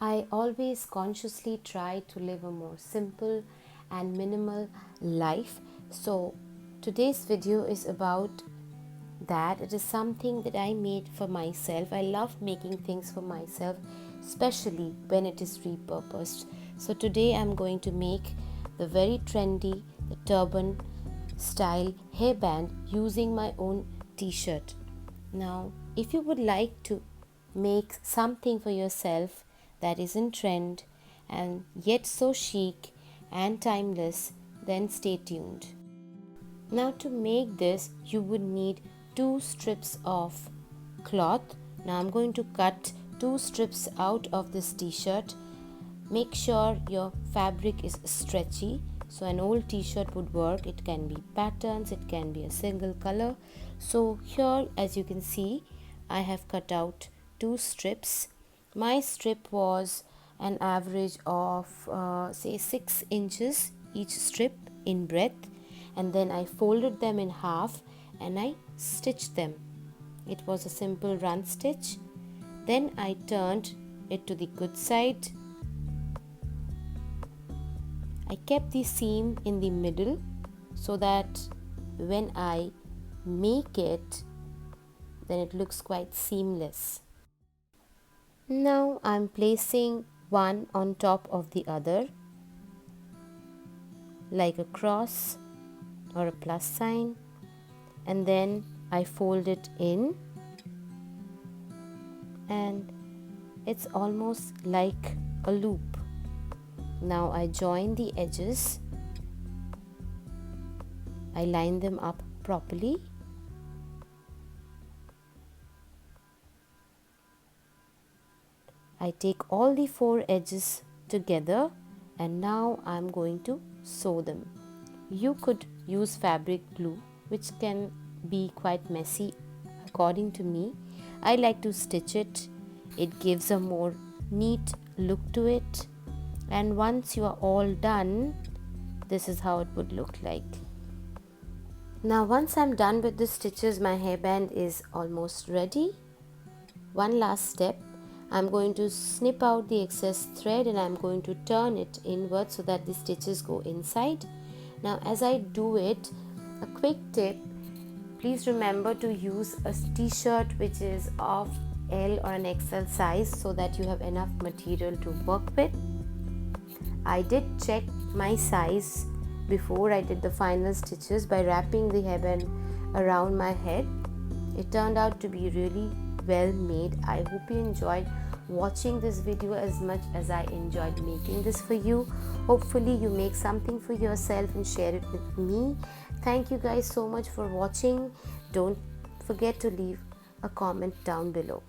I always consciously try to live a more simple and minimal life. So today's video is about that. It is something that I made for myself. I love making things for myself, especially when it is repurposed. So today I'm going to make the very trendy, the turban style hairband using my own t-shirt. Now, if you would like to make something for yourself that is in trend and yet so chic and timeless, then stay tuned. Now, to make this, you would need 2 strips of cloth. Now, I'm going to cut 2 strips out of this t-shirt. Make sure your fabric is stretchy. So an old t-shirt would work. It can be patterns, it can be a single color. So here, as you can see, I have cut out 2 strips. My strip was an average of say 6 inches each strip in breadth, and then I folded them in half and I stitched them. It was a simple run stitch. Then I turned it to the good side. I kept the seam in the middle so that when I make it, then it looks quite seamless. Now I'm placing one on top of the other, like a cross or a plus sign, and then I fold it in, and it's almost like a loop. Now I join the edges, I line them up properly. I take all the 4 edges together, and now I'm going to sew them. You could use fabric glue, which can be quite messy according to me. I like to stitch it. It gives a more neat look to it. And once you are all done, this is how it would look like. Now once I'm done with the stitches, my hairband is almost ready. One last step, I'm going to snip out the excess thread and I'm going to turn it inward so that the stitches go inside. Now as I do it, a quick tip, please remember to use a t-shirt which is of L or an XL size so that you have enough material to work with. I did check my size before I did the final stitches by wrapping the hairband around my head. It turned out to be really well made. I hope you enjoyed watching this video as much as I enjoyed making this for you. Hopefully you make something for yourself and share it with me. Thank you guys so much for watching. Don't forget to leave a comment down below.